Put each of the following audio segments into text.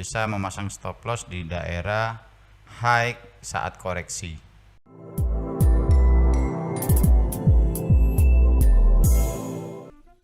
bisa memasang stop loss di daerah high saat koreksi.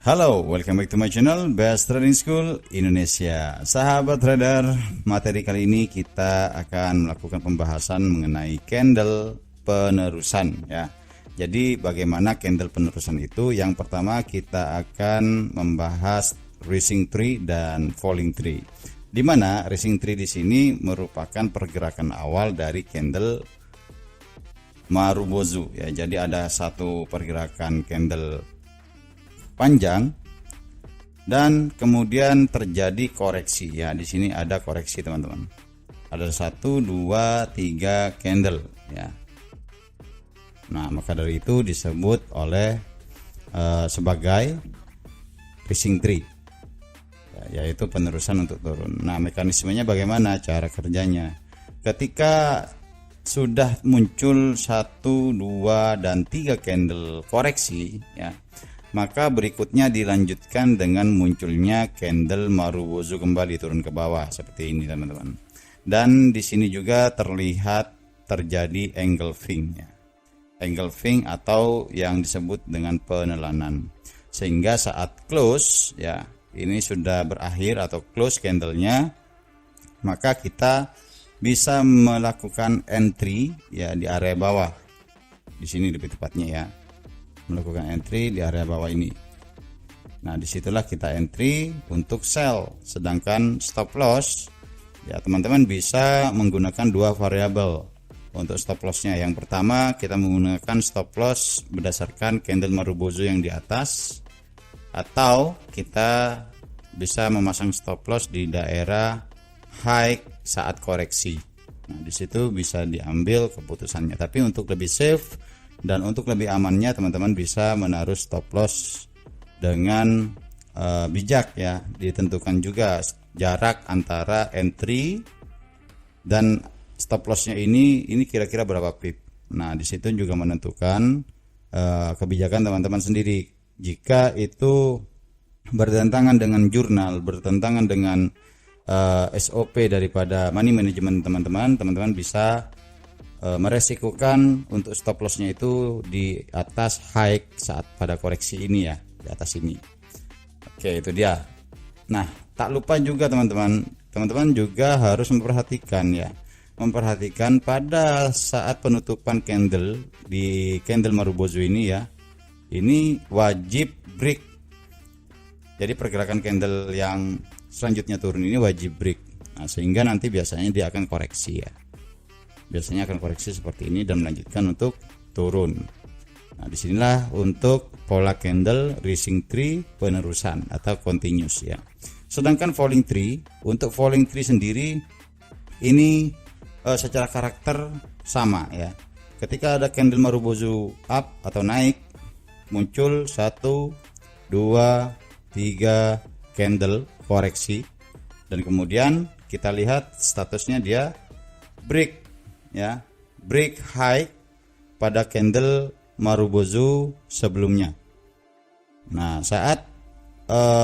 Halo, welcome back to my channel Best Trading School Indonesia. Sahabat trader, materi kali ini kita akan melakukan pembahasan mengenai candle penerusan ya. Jadi bagaimana candle penerusan itu? Yang pertama kita akan membahas rising tree dan falling tree. Di mana rising tree di sini merupakan pergerakan awal dari candle Marubozu ya. Jadi ada satu pergerakan candle panjang dan kemudian terjadi koreksi ya. Di sini ada koreksi teman-teman. Ada 1, 2, 3 candle ya. Nah, maka dari itu disebut oleh sebagai rising tree ya, yaitu penerusan untuk turun. Nah, mekanismenya bagaimana cara kerjanya? Ketika sudah muncul 1, 2, dan 3 candle koreksi ya, maka berikutnya dilanjutkan dengan munculnya candle Marubozu kembali turun ke bawah seperti ini teman-teman. Dan di sini juga terlihat terjadi engulfing ya. Engulfing atau yang disebut dengan penelanan. Sehingga saat close ya, ini sudah berakhir atau close candlenya, maka kita bisa melakukan entry ya di area bawah. Di sini lebih tepatnya ya. Melakukan entry di area bawah ini. Nah, disitulah kita entry untuk sell. Sedangkan stop loss ya, teman-teman bisa menggunakan dua variabel untuk stop lossnya. Yang pertama kita menggunakan stop loss berdasarkan candle Marubozu yang di atas, atau kita bisa memasang stop loss di daerah high saat koreksi. Nah, disitu bisa diambil keputusannya. Tapi untuk lebih safe dan untuk lebih amannya, teman-teman bisa menaruh stop loss dengan bijak ya. Ditentukan juga jarak antara entry dan stop lossnya ini kira-kira berapa pip. Nah, disitu juga menentukan kebijakan teman-teman sendiri. Jika itu bertentangan dengan jurnal, bertentangan dengan SOP daripada money management teman-teman bisa meresikukan untuk stop lossnya itu di atas high saat pada koreksi ini ya, di atas ini. Oke, itu dia. Nah, tak lupa juga teman-teman juga harus memperhatikan pada saat penutupan candle di candle Marubozu ini ya, ini wajib break. Jadi pergerakan candle yang selanjutnya turun ini wajib break. Nah, sehingga nanti biasanya dia akan koreksi ya. Biasanya akan koreksi seperti ini dan melanjutkan untuk turun. Nah, disinilah untuk pola candle rising tree penerusan atau continuous ya. Sedangkan falling tree, untuk falling tree sendiri ini secara karakter sama ya. Ketika ada candle Marubozu up atau naik, muncul 1, 2, 3 candle koreksi, dan kemudian kita lihat statusnya dia break ya, break high pada candle Marubozu sebelumnya. Nah, saat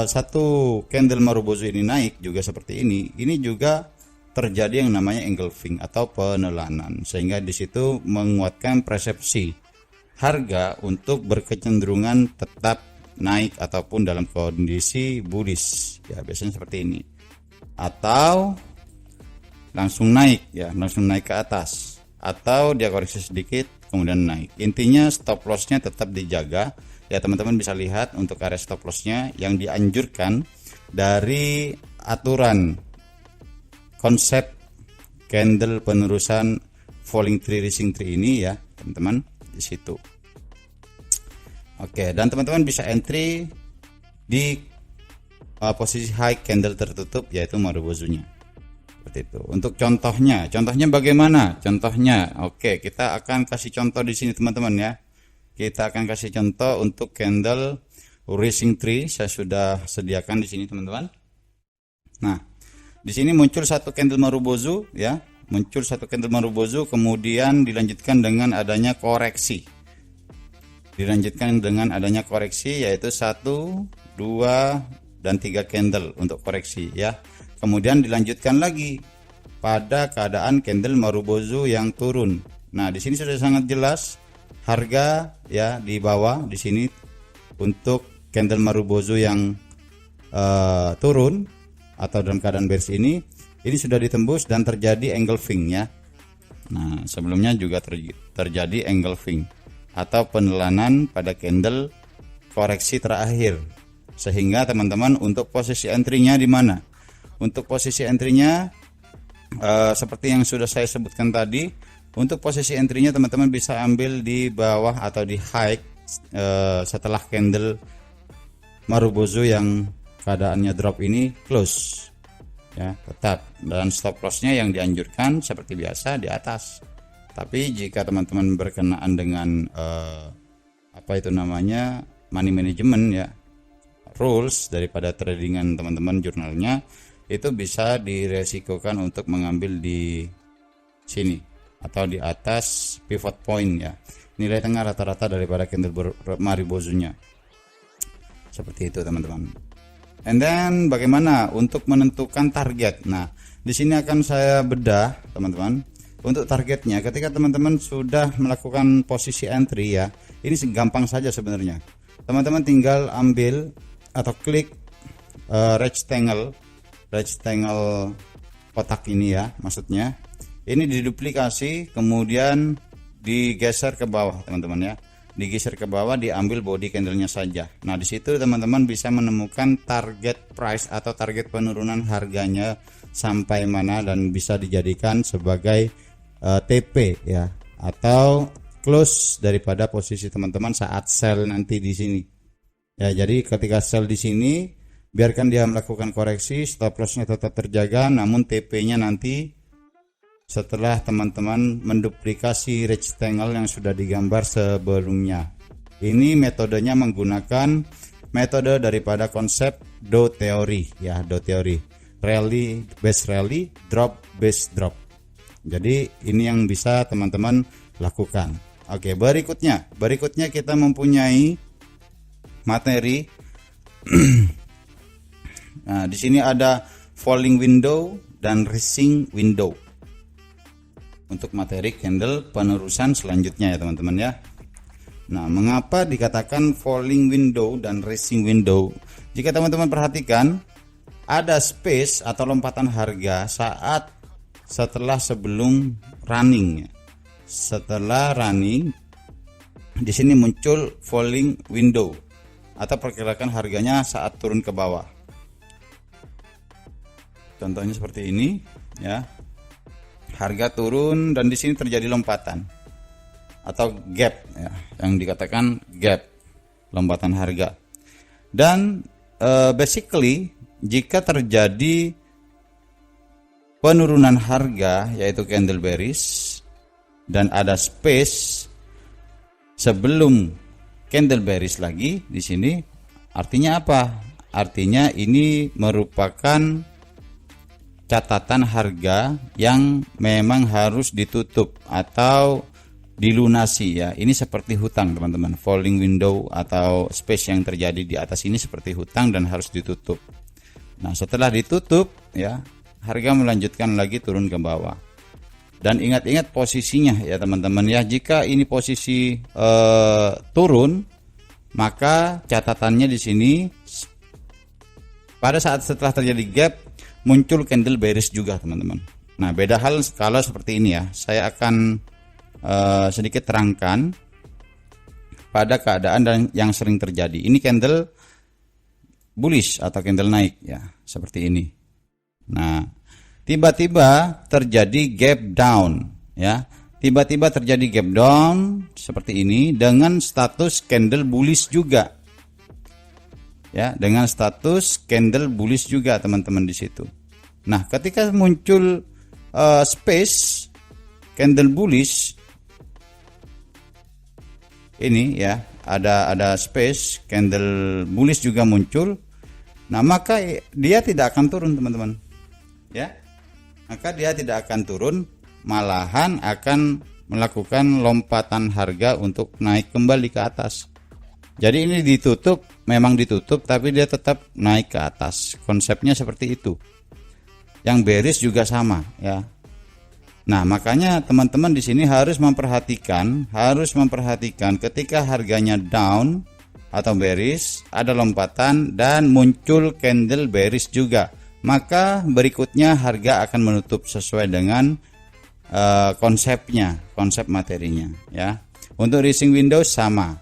satu candle Marubozu ini naik juga seperti ini juga terjadi yang namanya engulfing atau penelanan, sehingga di situ menguatkan persepsi harga untuk berkecenderungan tetap naik ataupun dalam kondisi bullish ya, biasanya seperti ini, atau langsung naik ya, langsung naik ke atas, atau dia koreksi sedikit kemudian naik. Intinya stop lossnya tetap dijaga ya. Teman-teman bisa lihat untuk area stop lossnya yang dianjurkan dari aturan konsep candle penerusan falling tree rising tree ini ya teman-teman, di situ. Oke, dan teman-teman bisa entry di posisi high candle tertutup yaitu Marubozunya. Seperti itu. Untuk contohnya bagaimana? Contohnya, oke, kita akan kasih contoh di sini teman-teman ya. Kita akan kasih contoh untuk candle rising tree. Saya sudah sediakan di sini teman-teman. Nah, di sini muncul satu candle Marubozu ya, kemudian dilanjutkan dengan adanya koreksi. Yaitu 1, 2, dan 3 candle untuk koreksi ya. kemudian dilanjutkan lagi pada keadaan candle Marubozu yang turun. Nah, di sini sudah sangat jelas harga ya di bawah di sini untuk candle Marubozu yang turun atau dalam keadaan bearish ini sudah ditembus dan terjadi engulfing ya. Nah, sebelumnya juga terjadi engulfing atau penelanan pada candle koreksi terakhir. Sehingga teman-teman untuk posisi entry-nya di mana? Untuk posisi entry-nya seperti yang sudah saya sebutkan tadi, untuk posisi entry-nya teman-teman bisa ambil di bawah atau di high setelah candle Marubozu yang keadaannya drop ini close. Ya, tetap, dan stop loss-nya yang dianjurkan seperti biasa di atas. Tapi jika teman-teman berkenaan dengan apa itu namanya money management ya, rules daripada tradingan teman-teman jurnalnya, itu bisa diresikokan untuk mengambil di sini atau di atas pivot point ya, nilai tengah rata-rata daripada candle Marubozunya. Seperti itu teman-teman. And then bagaimana untuk menentukan target? Nah, di sini akan saya bedah teman-teman. Untuk targetnya, ketika teman-teman sudah melakukan posisi entry ya, ini gampang saja sebenarnya. Teman-teman tinggal ambil atau klik rectangle kotak ini ya, maksudnya ini diduplikasi kemudian digeser ke bawah teman-teman ya, digeser ke bawah, diambil body candlenya saja. Nah, di situ teman-teman bisa menemukan target price atau target penurunan harganya sampai mana dan bisa dijadikan sebagai TP ya, atau close daripada posisi teman-teman saat sell nanti di sini. Ya, jadi ketika sell di sini biarkan dia melakukan koreksi, stop loss-nya tetap terjaga, namun TP-nya nanti setelah teman-teman menduplikasi rectangle yang sudah digambar sebelumnya. Ini metodenya menggunakan metode daripada konsep Dow Theory ya, Dow Theory. Rally base rally, drop base drop. Jadi ini yang bisa teman-teman lakukan. Oke, berikutnya kita mempunyai materi. Nah, di sini ada falling window dan rising window. Untuk materi candle penerusan selanjutnya ya teman-teman ya. Nah, mengapa dikatakan falling window dan rising window? Jika teman-teman perhatikan, ada space atau lompatan harga saat setelah sebelum running. Setelah running, di sini muncul falling window atau pergerakan harganya saat turun ke bawah. Contohnya seperti ini ya. Harga turun dan di sini terjadi lompatan atau gap ya, yang dikatakan gap, lompatan harga. Dan basically jika terjadi penurunan harga yaitu candle bearish dan ada space sebelum candle bearish lagi di sini, artinya apa? Artinya ini merupakan catatan harga yang memang harus ditutup atau dilunasi ya. Ini seperti hutang teman-teman. Falling window atau space yang terjadi di atas ini seperti hutang dan harus ditutup. Nah, setelah ditutup ya, harga melanjutkan lagi turun ke bawah. Dan ingat-ingat posisinya ya teman-teman ya. Jika ini posisi turun, maka catatannya di sini pada saat setelah terjadi gap muncul candle bearish juga teman-teman. Nah, beda hal kalau seperti ini ya. Saya akan sedikit terangkan pada keadaan dan yang sering terjadi. Ini candle bullish atau candle naik ya, seperti ini. Nah, tiba-tiba terjadi gap down ya. Tiba-tiba terjadi gap down seperti ini dengan status candle bullish juga. Ya, dengan status candle bullish juga teman-teman di situ. Nah, ketika muncul space candle bullish ini ya, ada space candle bullish juga muncul. Nah, maka dia tidak akan turun teman-teman. Ya. Maka dia tidak akan turun, malahan akan melakukan lompatan harga untuk naik kembali ke atas. Jadi ini ditutup, memang ditutup tapi dia tetap naik ke atas. Konsepnya seperti itu. yang bearish juga sama ya. Nah, makanya teman-teman di sini harus memperhatikan ketika harganya down atau bearish, ada lompatan dan muncul candle bearish juga, maka berikutnya harga akan menutup sesuai dengan konsep materinya ya. Untuk rising window sama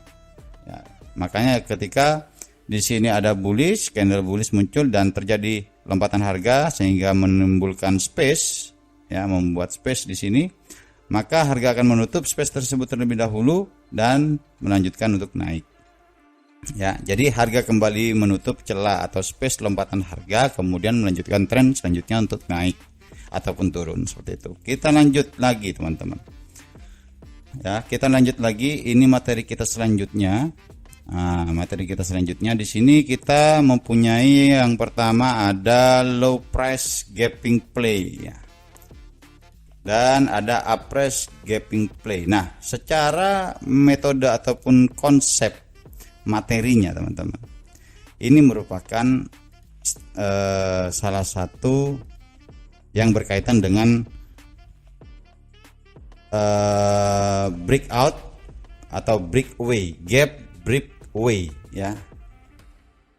ya. Makanya ketika di sini ada bullish, candle bullish muncul dan terjadi lompatan harga sehingga menimbulkan space ya, membuat space di sini, maka harga akan menutup space tersebut terlebih dahulu dan melanjutkan untuk naik ya. Jadi harga kembali menutup celah atau space lompatan harga, kemudian melanjutkan tren selanjutnya untuk naik ataupun turun seperti itu. Kita lanjut lagi teman-teman ya, kita lanjut lagi. Ini materi kita selanjutnya. Nah, materi kita selanjutnya di sini kita mempunyai yang pertama ada low price gapping play ya, dan ada up price gapping play. Nah, secara metode ataupun konsep materinya teman-teman, ini merupakan salah satu yang berkaitan dengan breakout atau breakaway, gap breakaway ya.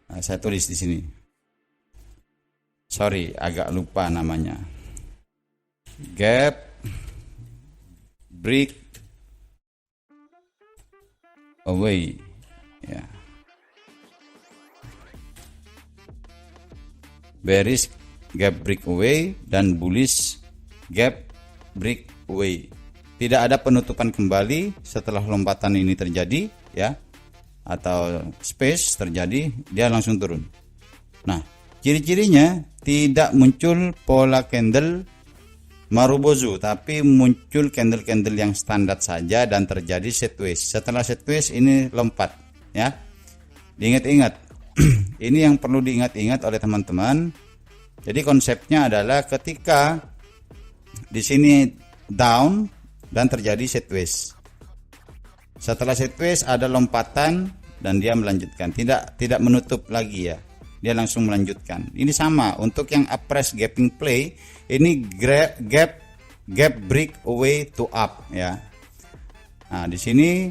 Nah, saya tulis di sini. Sorry, agak lupa namanya. Gap breakaway ya. Bearish gap breakaway dan bullish gap breakaway. Tidak ada penutupan kembali setelah lompatan ini terjadi ya, atau space terjadi, dia langsung turun. Nah, ciri-cirinya tidak muncul pola candle Marubozu, tapi muncul candle-candle yang standar saja dan terjadi sideways. Setelah sideways ini lompat ya. Diingat-ingat. Ini yang perlu diingat-ingat oleh teman-teman. Jadi konsepnya adalah ketika di sini down dan terjadi sideways. Setelah sideways ada lompatan dan dia melanjutkan, tidak menutup lagi ya, dia langsung melanjutkan. Ini sama untuk yang up price gapping play, ini gap breakaway to up ya. Nah, di sini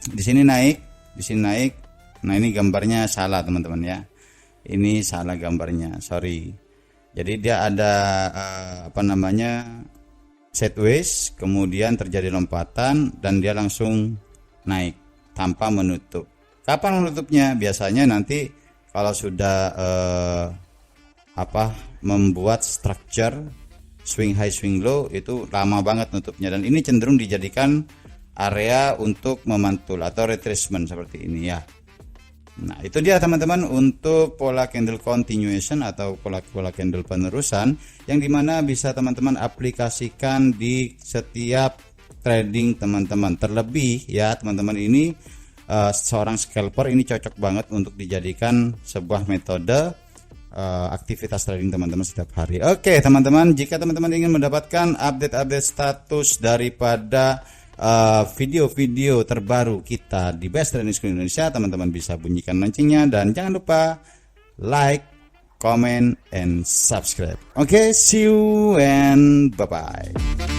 di sini naik. Nah, ini gambarnya salah teman-teman ya. Ini salah gambarnya, sorry. Jadi dia ada sideways, kemudian terjadi lompatan dan dia langsung naik tanpa menutup. Kapan menutupnya? Biasanya nanti kalau sudah membuat structure swing high swing low, itu lama banget nutupnya, dan ini cenderung dijadikan area untuk memantul atau retracement seperti ini ya. Nah, itu dia teman-teman untuk pola candle continuation atau pola candle penerusan, yang dimana bisa teman-teman aplikasikan di setiap trading teman-teman. Terlebih ya teman-teman, ini seorang scalper ini cocok banget untuk dijadikan sebuah metode aktivitas trading teman-teman setiap hari. Oke teman-teman, jika teman-teman ingin mendapatkan update status daripada video-video terbaru kita di Best Trading School Indonesia, teman-teman bisa bunyikan loncengnya dan jangan lupa like, comment, and subscribe. Oke, see you and bye-bye.